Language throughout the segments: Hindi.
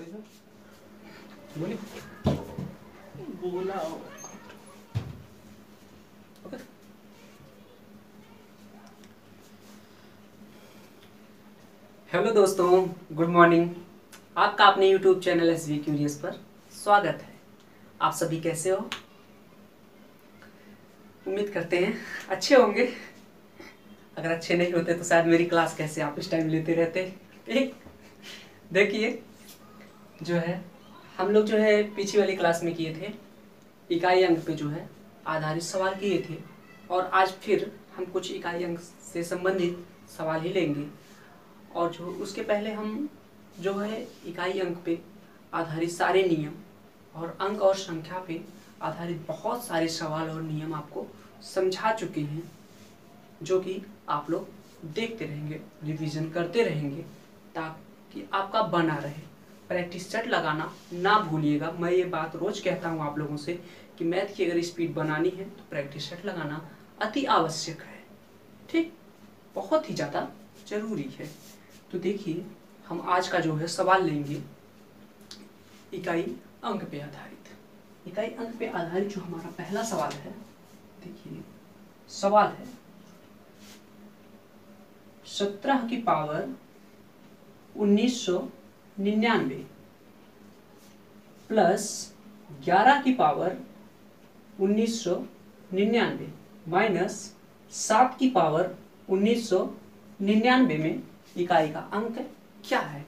बोलिए बोला। हेलो दोस्तों, गुड मॉर्निंग। आपका अपने YouTube चैनल SV क्यूरियस पर स्वागत है। आप सभी कैसे हो? उम्मीद करते हैं अच्छे होंगे। अगर अच्छे नहीं होते तो शायद मेरी क्लास कैसे आप इस टाइम लेते रहते। एक देखिए, जो है हम लोग जो है पीछे वाली क्लास में किए थे, इकाई अंक पे जो है आधारित सवाल किए थे, और आज फिर हम कुछ इकाई अंक से संबंधित सवाल ही लेंगे। और जो उसके पहले हम जो है इकाई अंक पे आधारित सारे नियम और अंक और संख्या पे आधारित बहुत सारे सवाल और नियम आपको समझा चुके हैं, जो कि आप लोग देखते रहेंगे, रिवीजन करते रहेंगे, ताकि आपका बना रहे। प्रैक्टिस सेट लगाना ना भूलिएगा। मैं ये बात रोज कहता हूँ आप लोगों से कि मैथ की अगर स्पीड बनानी है तो प्रैक्टिस सेट लगाना अति आवश्यक है। ठीक, बहुत ही ज़्यादा जरूरी है। तो देखिए, हम आज का जो है सवाल लेंगे इकाई अंक पे आधारित। इकाई अंक पे आधारित जो हमारा पहला सवाल है, देखिए सवाल है 17 की पावर 1999 प्लस 11 की पावर 1999 माइनस 7 की पावर 1999 में इकाई का अंक क्या है?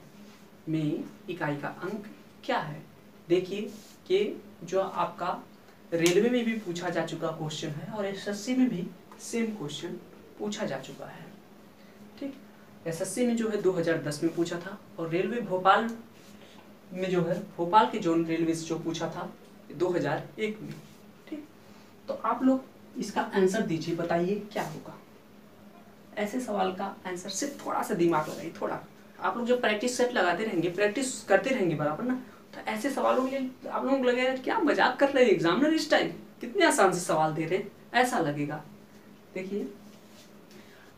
में इकाई का अंक क्या है? देखिए कि जो आपका रेलवे में भी पूछा जा चुका क्वेश्चन है और एसएससी में भी सेम क्वेश्चन पूछा जा चुका है। ठीक, एसएससी में जो है 2010 में पूछा था, और रेलवे भोपाल में जो है भोपाल के जोन रेलवे से जो पूछा था 2001 में। ठीक, तो आप लोग इसका आंसर दीजिए, बताइए क्या होगा। ऐसे सवाल का आंसर सिर्फ थोड़ा सा दिमाग लगाइए, थोड़ा। आप लोग जब प्रैक्टिस सेट लगाते रहेंगे, प्रैक्टिस करते रहेंगे बराबर ना, तो ऐसे सवालों के लिए आप लोग लगेगा क्या मजाक कर रहे हैं एग्जामिनर इस टाइम, कितने आसान से सवाल दे रहे हैं, ऐसा लगेगा। देखिए,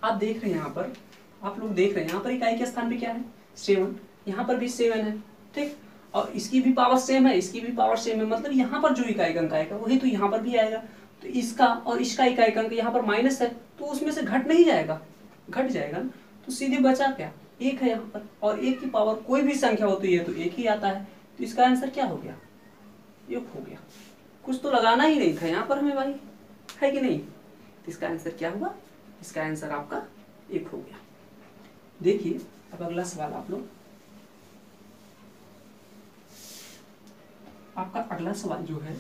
आप देख रहे हैं यहाँ पर, आप लोग देख रहे हैं यहाँ पर इकाई के स्थान पे क्या है 7, यहाँ पर भी 7 है। ठीक, और इसकी भी पावर सेम है, इसकी भी पावर सेम है, मतलब यहाँ पर जो इकाई अंक आएगा वही तो यहाँ पर भी आएगा। तो इसका और इसका इकाई अंक यहाँ पर माइनस है, तो उसमें से घट नहीं जाएगा, घट जाएगा ना। तो सीधे बचा क्या, 1 है यहाँ पर, और 1 की पावर कोई भी संख्या होती है तो 1 ही आता है। तो इसका आंसर क्या हो गया, 1 हो गया। कुछ तो लगाना ही नहीं था यहाँ पर हमें भाई, है कि नहीं? तो इसका आंसर क्या हुआ, इसका आंसर आपका 1 हो गया। देखिए अब अगला सवाल आप लोग, आपका अगला सवाल जो है,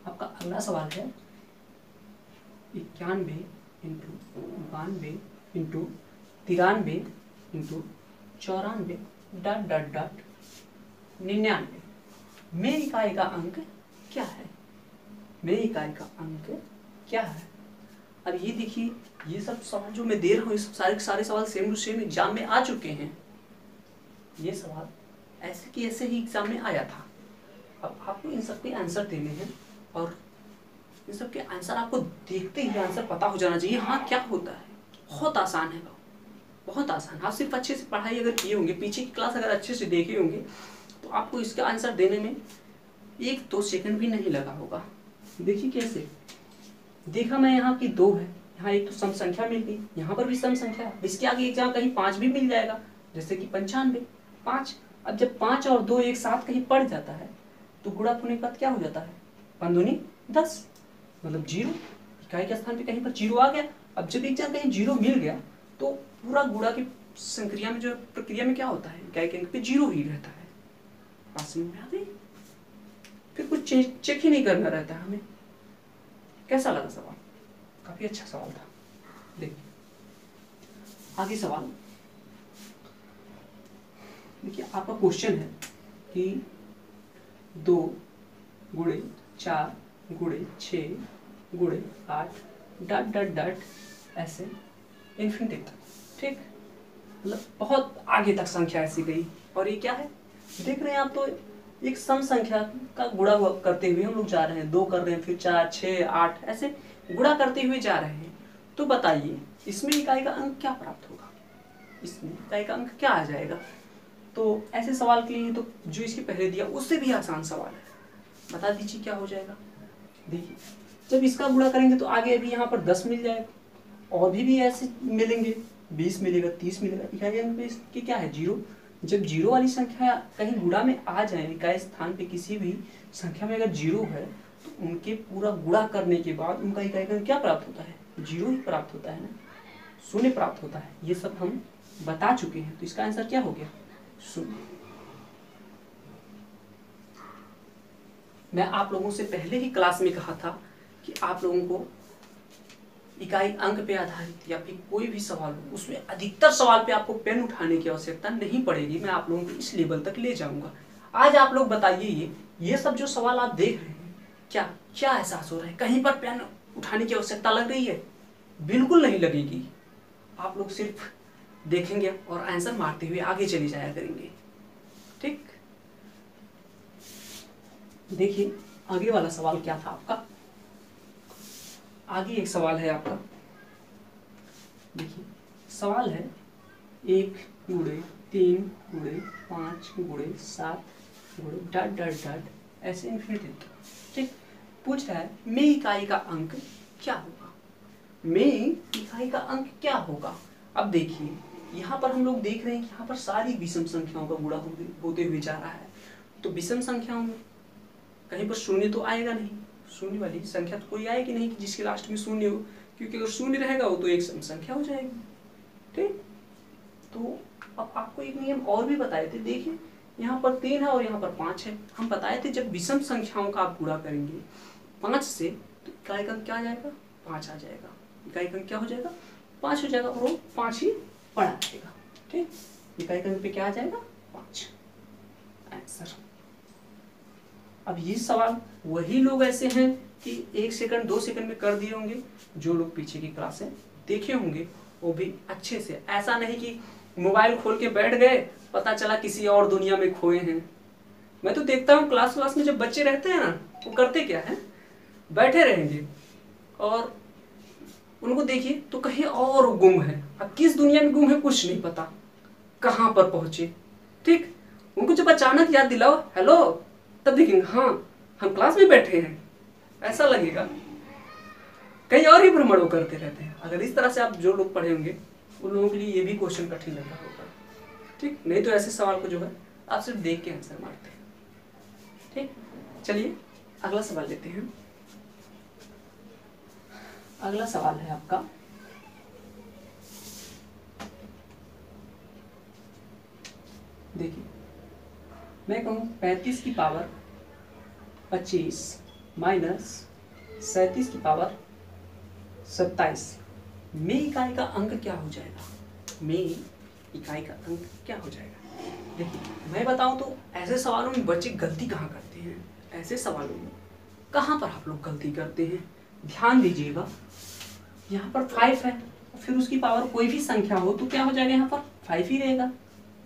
आपका अगला सवाल है 91 into 92 into 93 into 94 dot dot dot 99 में इकाई का अंक क्या है? में इकाई का अंक क्या है? अब ये देखिए, ये सब सवाल जो मैं दे रहा हूँ, ये सब सारे सारे सवाल सेम टू सेम एग्जाम में आ चुके हैं। ये सवाल ऐसे कि ऐसे ही एग्जाम में आया था। अब आपको इन सब के आंसर देने हैं, और इन सब के आंसर आपको देखते ही आंसर पता हो जाना चाहिए। हाँ, क्या होता है, बहुत आसान है, बहुत आसान। आप सिर्फ अच्छे से पढ़ाई अगर किए होंगे, पीछे की क्लास अगर अच्छे से देखे होंगे, तो आपको इसका आंसर देने में 1-2 सेकंड भी नहीं लगा होगा। देखिए कैसे देखा मैं, यहाँ की 2 है, यहाँ एक तो सम संख्या मिल गई, यहाँ पर भी सम संख्या, इसके आगे एग्जाम कहीं 5 भी मिल जाएगा, जैसे कि 95 5। अब जब 5 और 2 एक साथ कहीं पड़ जाता है तो गुणा होने के बाद क्या हो जाता है, 5 दूनी 10, मतलब 0। इकाई के स्थान पे कहीं पर 0 आ गया। अब जब एग्जाम कहीं 0 मिल गया तो पूरा गुणा की संक्रिया में, जो प्रक्रिया में क्या होता है, इकाई के अंक पे 0 ही रहता है। बात समझ में आ गई? फिर कुछ चेक ही नहीं करना रहता है हमें। कैसा लगा सवाल? काफी अच्छा सवाल था। देखिए आगे सवाल, देखिए आपका क्वेश्चन है कि 2 गुणे 4 गुणे 6 गुणे 8 डॉट डॉट डॉट ऐसे इन्फिनिटी तक। ठीक, मतलब बहुत आगे तक संख्या ऐसी गई, और ये क्या है देख रहे हैं आप, तो एक सम संख्या का गुणा करते हुए हम लोग जा रहे हैं। 2 कर रहे हैं, फिर 4 6 8 ऐसे गुणा करते हुए जा रहे हैं। तो बताइए इसमें इकाई का अंक क्या प्राप्त होगा, इसमें इकाई का अंक क्या आ जाएगा? तो ऐसे सवाल के लिए तो जो इसके पहले दिया उससे भी आसान सवाल है, बता दीजिए क्या हो जाएगा। देखिए जब इसका गुणा करेंगे तो आगे अभी यहाँ पर 10 मिल जाएगा, और भी ऐसे मिलेंगे, 20 मिलेगा, 30 मिलेगा। इकाई अंक पे इसके क्या है, 0। जब 0 वाली संख्या कहीं गुणा में आ जाए, इकाई स्थान पे किसी भी संख्या में अगर 0 है तो उनके पूरा गुणा करने के बाद उनका इकाई अंक क्या प्राप्त होता है, 0 ही प्राप्त होता है ना, 0 प्राप्त होता है। ये सब हम बता चुके हैं, तो इसका आंसर क्या हो गया, 0। मैं आप लोगों से पहले ही क्लास में कहा था कि आप लोगों को इकाई अंक पे आधारित या फिर कोई भी सवाल हो उसमें अधिकतर सवाल पे आपको पेन उठाने की आवश्यकता नहीं पड़ेगी। मैं आप लोगों को इस लेवल तक ले जाऊंगा। आज आप लोग बताइए, ये सब जो सवाल आप देख रहे हैं, क्या क्या एहसास हो रहा है, कहीं पर पेन उठाने की आवश्यकता लग रही है? बिल्कुल नहीं लगेगी। आप लोग सिर्फ देखेंगे और आंसर मारते हुए आगे चले जाया करेंगे। ठीक, देखिए आगे वाला सवाल क्या था आपका। आगे एक सवाल है आपका, देखिए सवाल है 1 गुणे 3 गुणे 5 गुणे 7 गुणे डॉट डॉट डॉट ऐसे इन्फिनिटी। ठीक, पूछ रहा है में इकाई का अंक क्या होगा, में इकाई का अंक क्या होगा। अब देखिए यहाँ पर हम लोग देख रहे हैं कि यहाँ पर सारी विषम संख्याओं का गुणा होते हुए जा रहा है, तो विषम संख्याओं में कहीं पर शून्य तो आएगा नहीं, शून्य वाली संख्या तो कोई आएगी नहीं कि जिसके लास्ट में शून्य हो, क्योंकि अगर शून्य रहेगा वो तो एक सम संख्या हो जाएगी। ठीक, तो अब आपको एक नियम और भी बताए थे। देखिए यहाँ पर 3 है और यहाँ पर 5 है। हम बताए थे जब विषम संख्याओं का आप गुणा करेंगे 5 से तो इकाई अंक क्या आ जाएगा, 5 आ जाएगा। इकाई अंक क्या हो जाएगा, 5 हो जाएगा, और वो 5 ही पड़ा रहेगा। ठीक, इकाई अंक पे क्या आ जाएगा, 5 आंसर। अब ये सवाल वही लोग ऐसे हैं कि 1 सेकंड 2 सेकंड में कर दिए होंगे, जो लोग पीछे की क्लासें देखे होंगे वो भी अच्छे से। ऐसा नहीं कि मोबाइल खोल के बैठ गए, पता चला किसी और दुनिया में खोए हैं। मैं तो देखता हूँ क्लास में जब बच्चे रहते हैं ना, वो करते क्या है, बैठे रहेंगे और उनको देखिए तो कहीं और गुम है। अब किस दुनिया में गुम है कुछ नहीं पता, कहाँ पर पहुंचे। ठीक, उनको जब अचानक याद दिलाओ हेलो, तब देखेंगे हाँ हम क्लास में बैठे हैं, ऐसा लगेगा। कहीं और ही भ्रमण वो करते रहते हैं। अगर इस तरह से आप जो लोग पढ़े होंगे उन लोगों के लिए ये भी क्वेश्चन कठिन लगा होगा। ठीक, नहीं तो ऐसे सवाल को जो है आप सिर्फ देख के आंसर मारते हैं। ठीक, चलिए अगला सवाल लेते हैं। अगला सवाल है आपका, देखिए मैं कहूँ 35 की पावर 25 माइनस 37 की पावर 27 में इकाई का अंक क्या हो जाएगा, में इकाई का अंक क्या हो जाएगा। देखिए मैं बताऊं तो ऐसे सवालों में बच्चे गलती कहाँ करते हैं, ऐसे सवालों में कहाँ पर आप लोग गलती करते हैं, ध्यान दीजिएगा। यहाँ पर 5 है, फिर उसकी पावर कोई भी संख्या हो तो क्या हो जाएगा, यहाँ पर 5 ही रहेगा।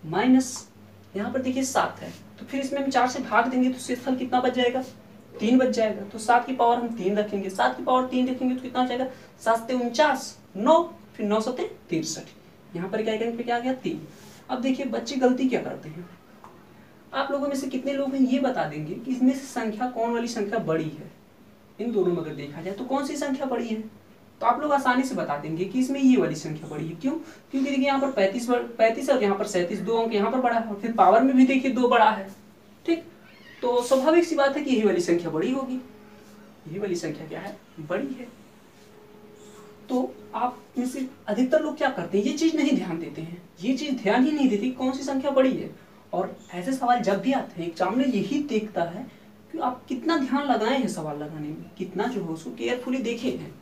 माइनस यहाँ पर देखिए 7 है, तो फिर इसमें हम 4 से भाग देंगे तो शेषफल कितना बच जाएगा, 3 बच जाएगा। तो 7 की पावर हम 3 रखेंगे, 7 की पावर 3 रखेंगे तो कितना हो जाएगा, 7 से 49, 9, फिर 9 से 63। यहाँ पर क्या पे क्या आ गया, 3। अब देखिए बच्चे गलती क्या करते हैं, आप लोगों में से कितने लोग हैं ये बता देंगे कि इसमें से संख्या कौन वाली संख्या बड़ी है। इन दोनों में अगर देखा जाए तो कौन सी संख्या बड़ी है, तो आप लोग आसानी से बता देंगे कि इसमें ये वाली संख्या बड़ी है। क्यों, क्योंकि देखिए यहाँ पर 35 और यहाँ पर 37, 2 अंक यहाँ पर बड़ा है, और फिर पावर में भी देखिए 2 बड़ा है। ठीक, तो स्वाभाविक सी बात है कि यही वाली संख्या बड़ी होगी, यही वाली संख्या क्या है, बड़ी है। तो आप में से अधिकतर लोग क्या करते हैं, ये चीज नहीं ध्यान देते हैं, ये चीज ध्यान ही नहीं देती कौन सी संख्या बड़ी है। और ऐसे सवाल जब भी आते हैं एग्जाम में यही देखता है कि आप कितना ध्यान लगाए हैं सवाल लगाने में, कितना जो हो उसको केयरफुली देखे हैं।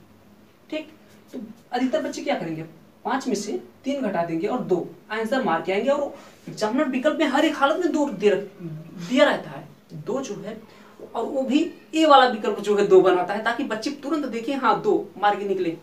ठीक, तो अधिकतर बच्चे क्या करेंगे, 5 में से 3 घटा देंगे और 2 आंसर मार के आएंगे, और एग्जामिनर विकल्प में हर एक हालत में 2 दिया रहता है, 2 जो है, और वो भी ए वाला विकल्प जो है 2 बनाता है, ताकि बच्चे तुरंत देखें हाँ 2 मार के निकले।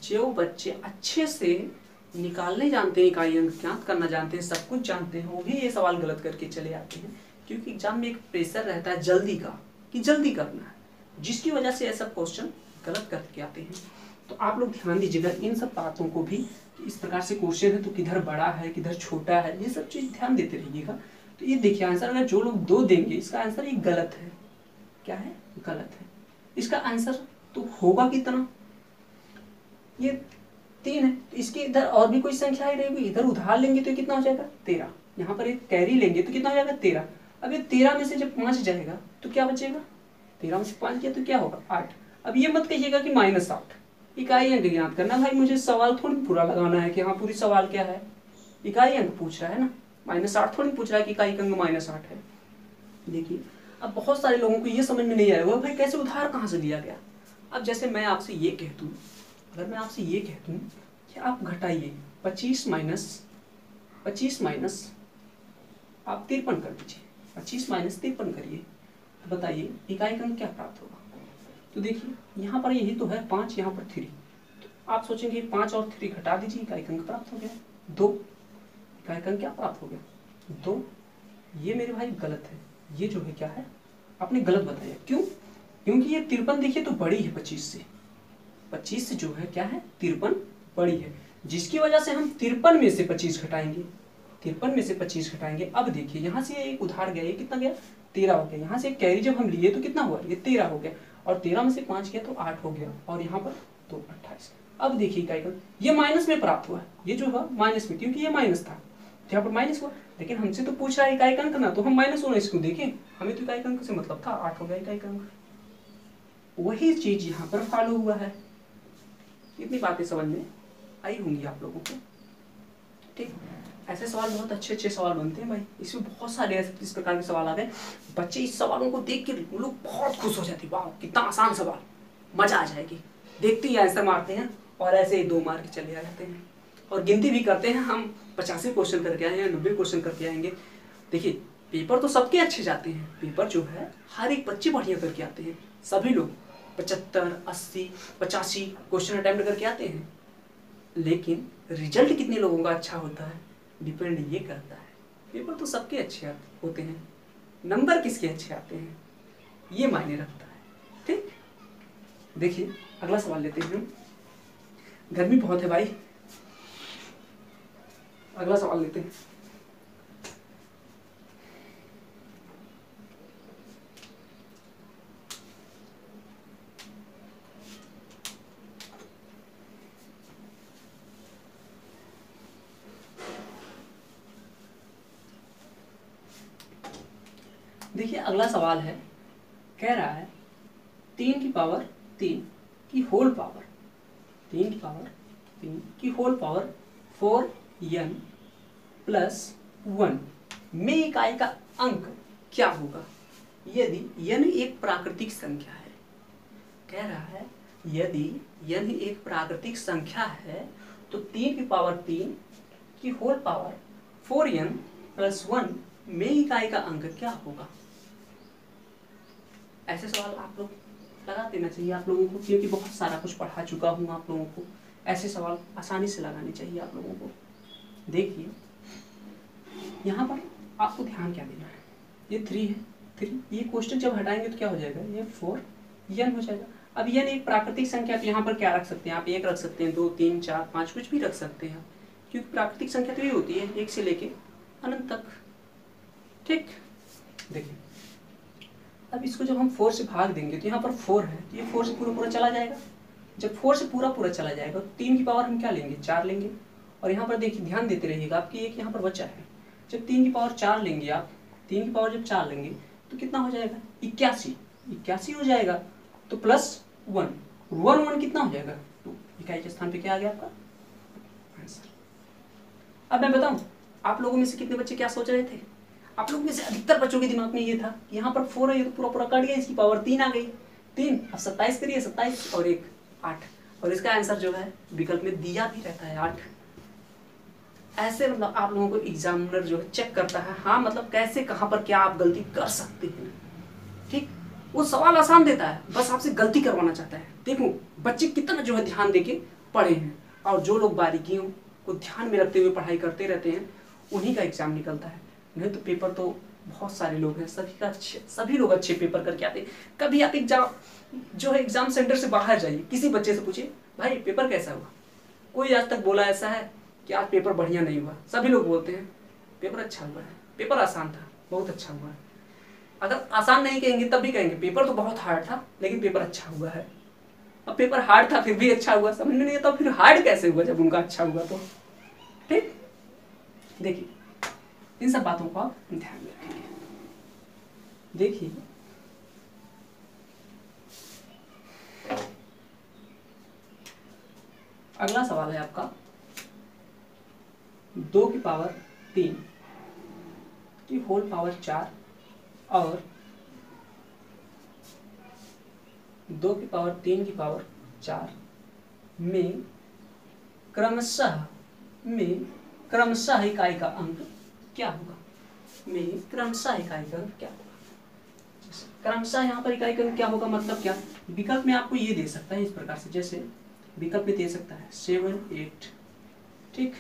जो बच्चे अच्छे से निकालने जानते हैं, इकाई अंक ज्ञात करना जानते हैं, सब कुछ जानते हैं, वो भी ये सवाल गलत करके चले आते हैं। क्योंकि एग्जाम में एक प्रेशर रहता है जल्दी का, कि जल्दी करना है, जिसकी वजह से ऐसा क्वेश्चन गलत करके आते हैं। तो आप लोग ध्यान दीजिएगा इन सब बातों को भी, इस प्रकार से क्वेश्चन है तो किधर बड़ा है किधर छोटा है, ये सब चीज ध्यान देते रहिएगा। तो ये देखिए आंसर, अगर जो लोग 2 देंगे इसका आंसर ये गलत है। क्या है? गलत है। इसका आंसर तो होगा कितना? ये 3 है, तो इसके इधर और भी कोई संख्या ही रहेगी, इधर उधार लेंगे तो कितना हो जाएगा? 13। यहाँ पर एक कैरी लेंगे तो कितना हो जाएगा? 13। अब ये 13 में से जब 5 जाएगा तो क्या बचेगा? 13 में से 5 गया तो क्या होगा? 8। अब ये मत कहिएगा कि -8। इकाई अंक याद करना भाई, मुझे सवाल थोड़ी पूरा लगाना है कि हाँ पूरी सवाल क्या है, इकाई अंक पूछ रहा है ना, -8 थोड़ी पूछ रहा है कि इकाई अंक -8 है। देखिए अब बहुत सारे लोगों को ये समझ में नहीं आएगा भाई कैसे उधार कहाँ से लिया गया। अब जैसे मैं आपसे ये कह दूँ, अगर मैं आपसे ये कह दूँ कि आप घटाइए 25 माइनस आप 53 कर दीजिए, 25 माइनस 53 करिए, तो बताइए इकाई अंक क्या प्राप्त होगा? तो देखिए यहाँ पर यही तो है 5, यहाँ पर 3, तो आप सोचेंगे 5 और 3 घटा दीजिए, इकाई अंक प्राप्त हो गया 2। इकाई अंक क्या प्राप्त हो गया? 2। ये मेरे भाई गलत है, ये जो है क्या है आपने गलत बताया। क्यों? क्योंकि ये 53 देखिए तो बड़ी है 25 से जो है क्या है 53 बड़ी है, जिसकी वजह से हम 53 में से 25 घटाएंगे, 53 में से 25 घटाएंगे। अब देखिए यहाँ से एक उधार गया, ये कितना गया? 13 हो गया। यहाँ से एक कैरी जब हम लिए तो कितना हुआ? ये 13 हो गया, और 13 में से 5 गया तो 8 हो गया, और यहाँ पर 2 28। अब देखिए इकाई अंक ये माइनस में प्राप्त हुआ है, ये जो हुआ माइनस में, क्योंकि ये माइनस था यहाँ पर माइनस हुआ, लेकिन हमसे तो पूछ रहा है इकाई अंक ना, तो हम माइनस होना इसको देखें, हमें तो इकाई अंक से मतलब था, 8 हो गया इकाई अंक। वही चीज यहाँ पर फॉलो हुआ है। इतनी बातें समझ में आई होंगी आप लोगों को, ठीक। ऐसे सवाल बहुत अच्छे अच्छे सवाल बनते हैं भाई, इसमें बहुत सारे इस प्रकार के सवाल आ गए, बच्चे इस सवालों को देख के लोग बहुत खुश हो जाते हैं, वाह कितना आसान सवाल, मजा आ जाएगी। देखते ही आंसर मारते हैं और ऐसे ही 2 मार के चले जाते हैं, और गिनती भी करते हैं, हम 85 क्वेश्चन करके आए हैं, 90 क्वेश्चन करके आएंगे। देखिए पेपर तो सबके अच्छे जाते हैं, पेपर जो है हर एक बच्चे बढ़िया करके आते हैं, सभी लोग 75, 80, 85 क्वेश्चन अटेम्प्ट करके आते हैं, लेकिन रिजल्ट कितने लोगों का अच्छा होता है डिपेंड ये करता है। पेपर तो सबके अच्छे होते हैं, नंबर किसके अच्छे आते हैं ये मायने रखता है, ठीक। देखिए अगला सवाल लेते हैं हम, गर्मी बहुत है भाई, अगला सवाल लेते हैं। देखिए अगला सवाल है, कह रहा है 3 की पावर 3 की होल पावर 3 की पावर 3 की होल पावर 4n प्लस 1 में इकाई का अंक क्या होगा यदि n एक प्राकृतिक संख्या है। कह रहा है यदि n एक प्राकृतिक संख्या है तो 3 की पावर 3 की होल पावर 4n प्लस 1 में इकाई का अंक क्या होगा। ऐसे सवाल आप लोग लगा देना चाहिए आप लोगों को, क्योंकि बहुत सारा कुछ पढ़ा चुका हूँ आप लोगों को, ऐसे सवाल आसानी से लगाने चाहिए आप लोगों को। देखिए यहाँ पर आपको ध्यान क्या देना है, ये 3 है, 3 ये क्वेश्चन जब हटाएंगे तो क्या हो जाएगा, ये 4n हो जाएगा। अब n एक प्राकृतिक संख्या, तो यहाँ पर क्या रख सकते हैं आप, 1 रख सकते हैं, 2 3 4 5 कुछ भी रख सकते हैं, क्योंकि प्राकृतिक संख्या तो ये होती है 1 से लेके अनंत तक, ठीक। देखिए अब इसको जब हम 4 से भाग देंगे तो यहाँ पर 4 है, तो ये 4 से पूरा पूरा चला जाएगा। जब 4 से पूरा पूरा चला जाएगा तो 3 की पावर हम क्या लेंगे, 4 लेंगे। और यहाँ पर देखिए ध्यान देते रहिएगा, आपकी एक यहाँ पर बचा है, जब 3 की पावर 4 लेंगे आप, 3 की पावर जब 4 लेंगे तो कितना हो जाएगा, 81 हो जाएगा। तो प्लस 1 1 कितना हो जाएगा, 2। इकाई के स्थान पे क्या आ गया आपका आंसर। अब मैं बताऊं आप लोगों में से कितने बच्चे क्या सोच रहे थे, आप लोगों में से अधिकतर बच्चों के दिमाग में ये था कि यहाँ पर 4 है, ये तो पूरा पूरा कट गया, इसकी पावर 3 आ गई, 3 अब 27 करिए, 27 और 1 8, और इसका आंसर जो है विकल्प में दिया भी रहता है 8। ऐसे मतलब आप लोगों को एग्जामिनर जो है चेक करता है, हाँ मतलब कैसे कहाँ पर क्या आप गलती कर सकते हैं, ठीक। वो सवाल आसान देता है, बस आपसे गलती करवाना चाहता है। देखो बच्चे कितना जो है ध्यान देके पढ़े हैं, और जो लोग बारीकियों को ध्यान में रखते हुए पढ़ाई करते रहते हैं उन्हीं का एग्जाम निकलता है। नहीं तो पेपर तो बहुत सारे लोग हैं, सभी लोग अच्छे पेपर करके आते हैं। कभी आप एग्जाम जो है एग्जाम सेंटर से बाहर जाइए, किसी बच्चे से पूछिए भाई पेपर कैसा हुआ? कोई आज तक बोला ऐसा है कि आज पेपर बढ़िया नहीं हुआ? सभी लोग बोलते हैं पेपर अच्छा हुआ है, पेपर आसान था, बहुत अच्छा हुआ है। अगर आसान नहीं कहेंगे तब भी कहेंगे पेपर तो बहुत हार्ड था लेकिन पेपर अच्छा हुआ है। अब पेपर हार्ड था फिर भी अच्छा हुआ, समझ में नहीं आता फिर हार्ड कैसे हुआ जब उनका अच्छा हुआ तो। ठीक, देखिए इन सब बातों को आप ध्यान में रखेंगे। देखिए अगला सवाल है आपका 2 की पावर 3 की होल पावर 4 और 2 की पावर 3 की पावर 4 में क्रमशः इकाई का अंक क्या होगा? में क्रमशः इकाई का अंक क्या होगा? क्रमशः यहाँ पर इकाई का अंक क्या होगा मतलब क्या? विकल्प में आपको ये दे सकता है इस प्रकार से, जैसे विकल्प में दे सकता है 7 8, ठीक,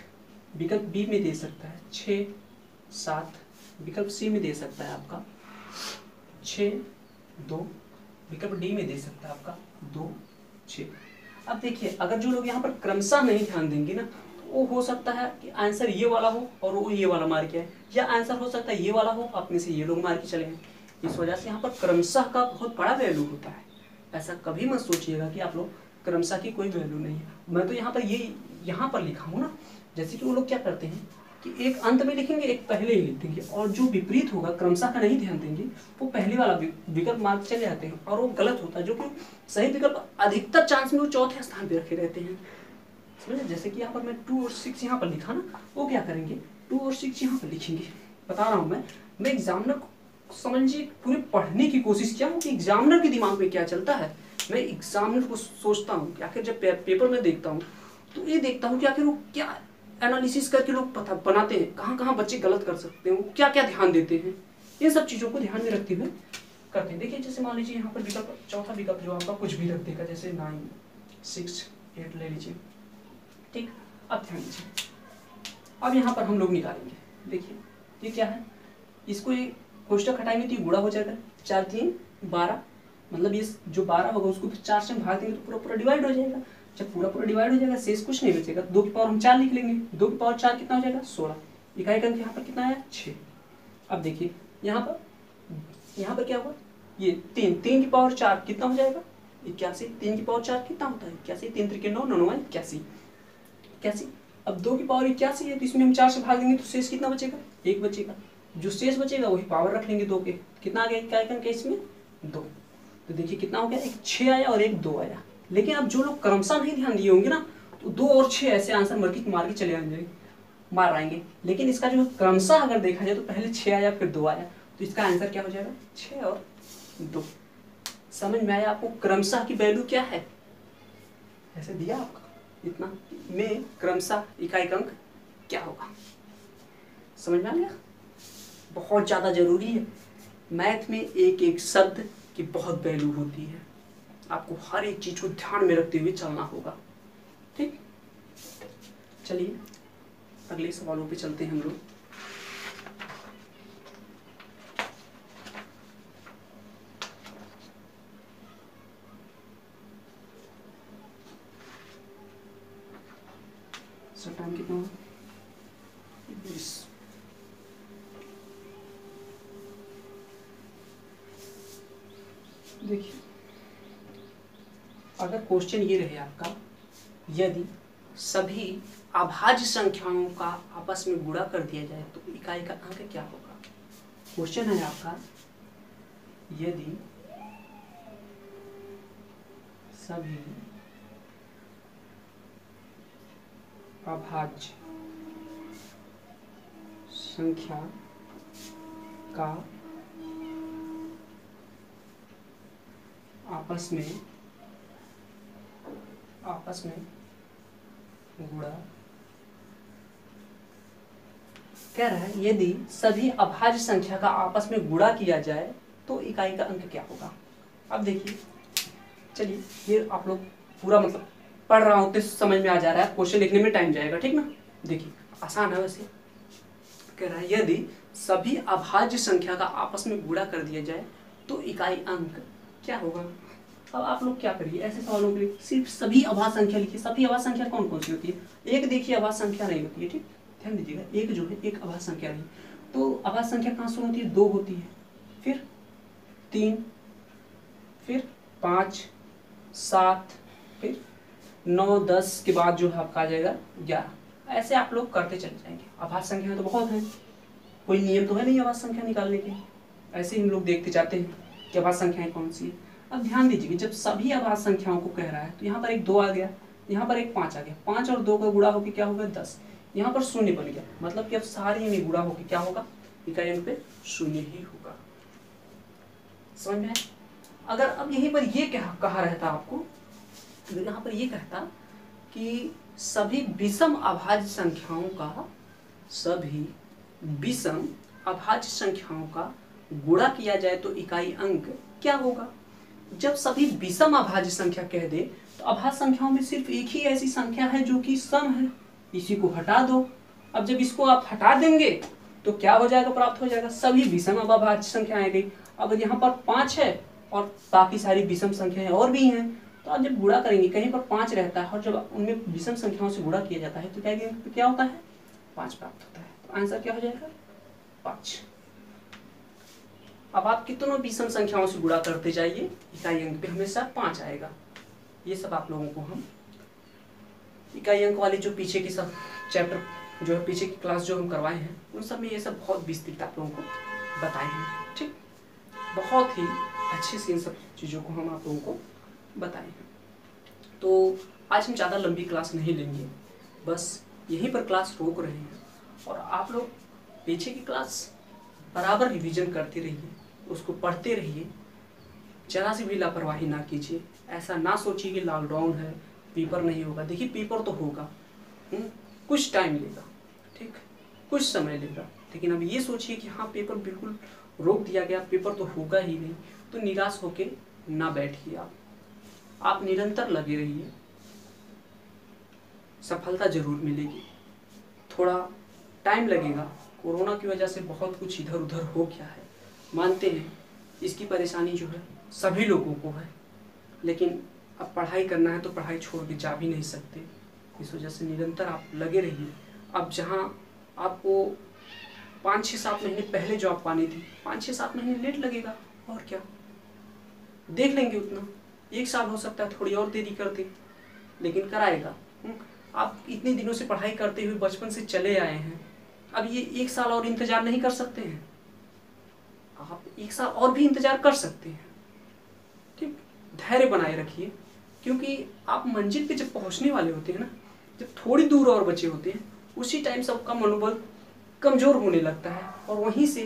विकल्प बी में दे सकता है 6 7, विकल्प सी में दे सकता है आपका 6 2, विकल्प डी में दे सकता है आपका 2 6। अब देखिए अगर जो लोग यहाँ पर क्रमशः नहीं ध्यान देंगे ना तो वो हो सकता है कि आंसर ये वाला हो और वो ये वाला मार के आए, या आंसर हो सकता है ये वाला हो अपने से ये लोग मार के चले गए। इस वजह से यहाँ पर क्रमशः का बहुत बड़ा वैल्यू होता है। ऐसा कभी मत सोचिएगा कि आप लोग क्रमशः की कोई वैल्यू नहीं है। मैं तो यहाँ पर ये यहाँ पर लिखा हूँ ना, जैसे कि वो लोग क्या करते हैं कि एक अंत में लिखेंगे एक पहले ही लिख देंगे, और जो विपरीत होगा क्रमशः का नहीं ध्यान देंगे वो पहले वाला विकल्प मार्क चले जाते हैं और वो गलत होता है, जो कि सही विकल्प अधिकतर चांस में वो चौथे स्थान पे रखे रहते हैं। समझे? जैसे कि यहाँ पर मैं 2 और 6 यहाँ पर लिखा ना, वो क्या करेंगे 2 और 6 यहाँ पर लिखेंगे। बता रहा हूँ मैं एग्जामिनर को समझिए पूरे पढ़ने की कोशिश किया हूँ कि एग्जामिनर के दिमाग में क्या चलता है। मैं एग्जामिनर को सोचता हूँ कि आखिर जब पेपर में देखता हूँ तो ये देखता हूँ कि आखिर वो क्या एनालिसिस करके लोग पता बनाते हैं, कहाँ कहाँ बच्चे गलत कर सकते हैं, वो क्या क्या ध्यान देते हैं, ये सब चीज़ों को ध्यान में रखते हुए करते हैं। देखिए जैसे मान लीजिए यहाँ पर विकल्प चौथा विकल्प जो आपका कुछ भी रख देगा, जैसे 9 6 8 ले लीजिए, ठीक। अब ध्यान दीजिए, अब यहाँ पर हम लोग निकालेंगे। देखिए ये क्या है, इसको ये कोष्टक हटाएंगे तो ये गुणा हो जाएगा, 4 3 12, मतलब ये जो 12 होगा उसको 4 से भाग देंगे तो पूरा पूरा डिवाइड हो जाएगा। जब पूरा पूरा डिवाइड हो जाएगा शेष कुछ नहीं बचेगा। 2 की पावर हम 4 लिख लेंगे, 2 की पावर 4 कितना हो जाएगा 16। इकाई का अंक यहाँ पर कितना आया 6। अब देखिए यहाँ पर क्या हुआ, ये 3 की पावर 4 कितना हो जाएगा 81। 3 की पावर 4 कितना होता है 81, 3 3 9 9 81। अब 2 की पावर 81 है तो इसमें हम 4 से भाग देंगे तो शेष कितना बचेगा 1 बचेगा। जो शेष बचेगा वही पावर रख लेंगे 2 के, कितना आ गया इकाई का अंक इसमें 2। तो देखिए कितना हो गया, एक 6 आया और एक 2 आया। लेकिन अब जो लोग क्रमशः नहीं ध्यान दिए होंगे ना तो 2 और 6 ऐसे आंसर मार के चले आएंगे। लेकिन इसका जो क्रमशः अगर देखा जाए तो पहले 6 आया फिर 2 आया, तो इसका आंसर क्या हो जाएगा 6 और 2। समझ में आया आपको क्रमशः की वैल्यू क्या है? ऐसे दिया आपका इतना में क्रमशः इकाई का अंक क्या होगा, समझ में आ गया? बहुत ज़्यादा जरूरी है। मैथ में एक एक शब्द की बहुत वैल्यू होती है, आपको हर एक चीज को ध्यान में रखते हुए चलना होगा, ठीक। चलिए अगले सवालों पे चलते हैं हम लोग। टाइम कितना हुआ 20। देखिए अगर क्वेश्चन ये रहे आपका, यदि सभी अभाज्य संख्याओं का आपस में गुणा कर दिया जाए तो इकाई का अंक क्या होगा। क्वेश्चन है आपका, यदि सभी अभाज्य संख्या का आपस में गुणा कह रहा है, यदि सभी अभाज्य संख्या का आपस में गुणा किया जाए तो इकाई का अंक क्या होगा। अब देखिए चलिए ये आप लोग पूरा मतलब पढ़ रहा हूं तो समझ में आ जा रहा है, क्वेश्चन लिखने में टाइम जाएगा, ठीक ना। देखिए आसान है वैसे। कह रहा है यदि सभी अभाज्य संख्या का आपस में गुणा कर दिया जाए तो इकाई अंक क्या होगा। अब आप लोग क्या करिए, ऐसे सवालों के लिए सिर्फ सभी अभाज्य संख्या लिखिए। सभी अभाज्य संख्या कौन कौन सी होती है? एक देखिए अभाज्य संख्या नहीं होती है, ठीक, ध्यान दीजिएगा, एक जो है एक अभाज्य संख्या नहीं। तो अभाज्य संख्या कहाँ शुरू होती है? 2 होती है, फिर 3, फिर 5, 7, फिर 9, 10 के बाद जो है आपका आ जाएगा 11। ऐसे आप लोग करते चले जाएंगे। अभाज्य संख्या तो बहुत हैं, कोई नियम तो है नहीं अभाज्य संख्या निकालने के, ऐसे ही हम लोग देखते जाते हैं कि अभाज्य संख्याएं कौन सी है। अब ध्यान दीजिए, जब सभी अभाज्य संख्याओं को कह रहा है तो यहाँ पर एक 2 आ गया, यहाँ पर एक 5 आ गया, 5 और 2 का गुणा होकर क्या होगा? 10। यहाँ पर 0 बन गया, मतलब कि अब सारे में गुणा होकर क्या होगा? इकाई अंक पे 0 ही होगा। समझ में आया? अगर अब यहीं पर ये कहा रहता आपको, तो यहाँ पर ये कहता कि सभी विषम अभाज्य संख्याओं का, सभी विषम अभाज्य संख्याओं का गुणा किया जाए तो इकाई अंक क्या होगा? जब सभी विषम अभाज्य संख्या कह दे तो अभाज्य संख्याओं में सिर्फ एक ही ऐसी संख्या है जो कि सम है, इसी को हटा दो। अब जब इसको आप हटा देंगे तो क्या हो जाएगा? प्राप्त हो जाएगा सभी विषम अभाज्य संख्याएं गई। अब यहाँ पर 5 है और बाकी सारी विषम संख्याएं और भी हैं, तो आप जब गुणा करेंगे कहीं पर 5 रहता है और जब उनमें विषम संख्याओं से गुणा किया जाता है तो क्या होता है? 5 प्राप्त होता है। तो आंसर क्या हो जाएगा? 5। अब आप कितनों विषम संख्याओं से गुणा करते जाइए, इकाई अंक पे हमेशा 5 आएगा। ये सब आप लोगों को हम इकाई अंक वाले जो पीछे की सब चैप्टर जो है, पीछे की क्लास जो हम करवाए हैं, उन सब में ये सब बहुत विस्तृत आप लोगों को बताए हैं। ठीक, बहुत ही अच्छे से इन सब चीज़ों को हम आप लोगों को बताए हैं। तो आज हम ज़्यादा लंबी क्लास नहीं लेंगे, बस यहीं पर क्लास रोक रहे हैं और आप लोग पीछे की क्लास बराबर रिवीजन करते रहिए, उसको पढ़ते रहिए, जरा सी भी लापरवाही ना कीजिए। ऐसा ना सोचिए कि लॉकडाउन है पेपर नहीं होगा। देखिए पेपर तो होगा, कुछ टाइम लेगा, ठीक, कुछ समय लेगा, लेकिन अब ये सोचिए कि हाँ पेपर बिल्कुल रोक दिया गया, पेपर तो होगा ही नहीं, तो निराश होके ना बैठिए। आप निरंतर लगे रहिए, सफलता जरूर मिलेगी। थोड़ा टाइम लगेगा, कोरोना की वजह से बहुत कुछ इधर उधर हो गया है, मानते हैं, इसकी परेशानी जो है सभी लोगों को है, लेकिन अब पढ़ाई करना है तो पढ़ाई छोड़ के जा भी नहीं सकते। इस वजह से निरंतर आप लगे रहिए। अब जहाँ आपको 5-6-7 महीने पहले जॉब पानी थी, 5-6-7 महीने लेट लगेगा, और क्या, देख लेंगे उतना। 1 साल हो सकता है थोड़ी और देरी करते, लेकिन कराएगा। आप इतने दिनों से पढ़ाई करते हुए बचपन से चले आए हैं, अब ये 1 साल और इंतजार नहीं कर सकते हैं? आप 1 साल और भी इंतजार कर सकते हैं। ठीक, धैर्य बनाए रखिए, क्योंकि आप मंजिल पे जब पहुंचने वाले होते हैं ना, जब थोड़ी दूर और बचे होते हैं, उसी टाइम सबका मनोबल कमजोर होने लगता है और वहीं से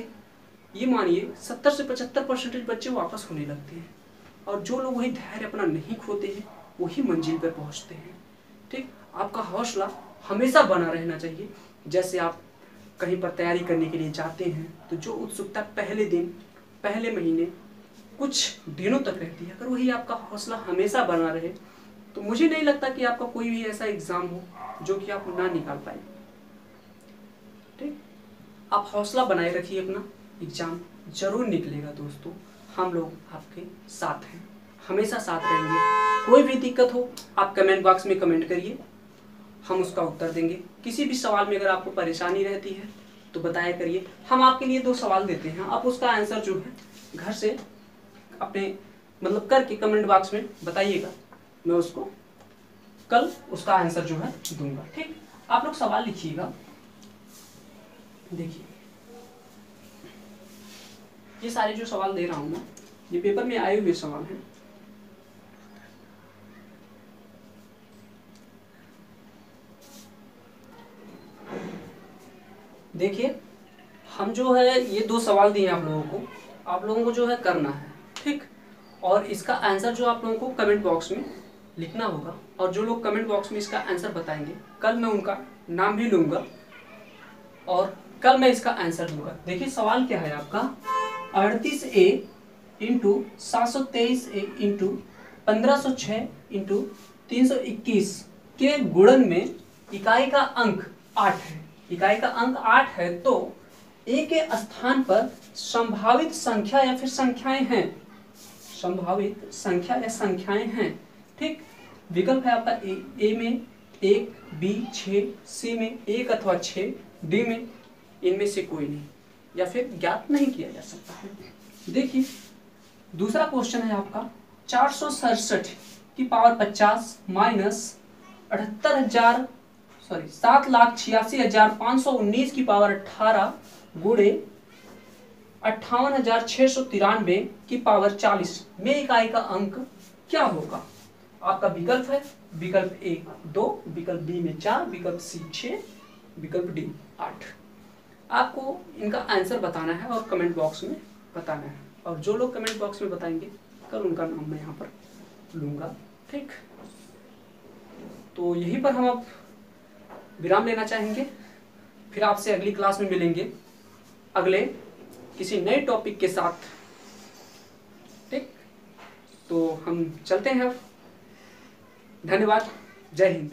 ये मानिए 70 से 75% बच्चे वापस होने लगते हैं। और जो लोग वही धैर्य अपना नहीं खोते हैं वही मंजिल पर पहुंचते हैं। ठीक, आपका हौसला हमेशा बना रहना चाहिए। जैसे आप कहीं पर तैयारी करने के लिए जाते हैं तो जो उत्सुकता पहले दिन, पहले महीने, कुछ दिनों तक रहती है, अगर वही आपका हौसला हमेशा बना रहे तो मुझे नहीं लगता कि आपका कोई भी ऐसा एग्जाम हो जो कि आप ना निकाल पाए। ठीक, आप हौसला बनाए रखिए, अपना एग्जाम जरूर निकलेगा दोस्तों। हम लोग आपके साथ हैं, हमेशा साथ रहेंगे। कोई भी दिक्कत हो आप कमेंट बॉक्स में कमेंट करिए, हम उसका उत्तर देंगे। किसी भी सवाल में अगर आपको परेशानी रहती है तो बताया करिए। हम आपके लिए 2 सवाल देते हैं, आप उसका आंसर जो है घर से अपने मतलब करके कमेंट बॉक्स में बताइएगा, मैं उसको कल उसका आंसर जो है दूंगा। ठीक, आप लोग सवाल लिखिएगा। देखिए ये सारे जो सवाल दे रहा हूं मैं, ये पेपर में आए हुए सवाल हैं। देखिए हम जो है ये 2 सवाल दिए आप लोगों को जो है करना है। ठीक, और इसका आंसर जो आप लोगों को कमेंट बॉक्स में लिखना होगा, और जो लोग कमेंट बॉक्स में इसका आंसर बताएंगे कल मैं उनका नाम भी लूँगा और कल मैं इसका आंसर दूंगा। देखिए सवाल क्या है आपका, 38A into 723A into 1506 into 321 के गुणन में इकाई का अंक 8 है। इकाई का अंक 8 है तो A के स्थान पर संभावित संख्या या फिर संख्याएं हैं, संभावित संख्या या संख्याएं हैं। ठीक, विकल्प है आपका ए में 1, बी 6, सी में 1 अथवा 6, डी में इनमें से कोई नहीं, या फिर ज्ञात नहीं किया जा सकता है। देखिए दूसरा क्वेश्चन है आपका 467 की पावर 50 माइनस 7,86,519 की पावर 18 गुणे 58,693 की पावर 40 में इकाई का अंक क्या होगा। आपका विकल्प है विकल्प ए 2, विकल्प बी में 4, विकल्प सी 6, विकल्प डी 8। आपको इनका आंसर बताना है और कमेंट बॉक्स में बताना है, और जो लोग कमेंट बॉक्स में बताएंगे कल उनका नाम मैं यहाँ पर लूँगा। ठीक, तो यहीं पर हम अब विराम लेना चाहेंगे, फिर आपसे अगली क्लास में मिलेंगे अगले किसी नए टॉपिक के साथ। ठीक, तो हम चलते हैं अब। धन्यवाद, जय हिंद।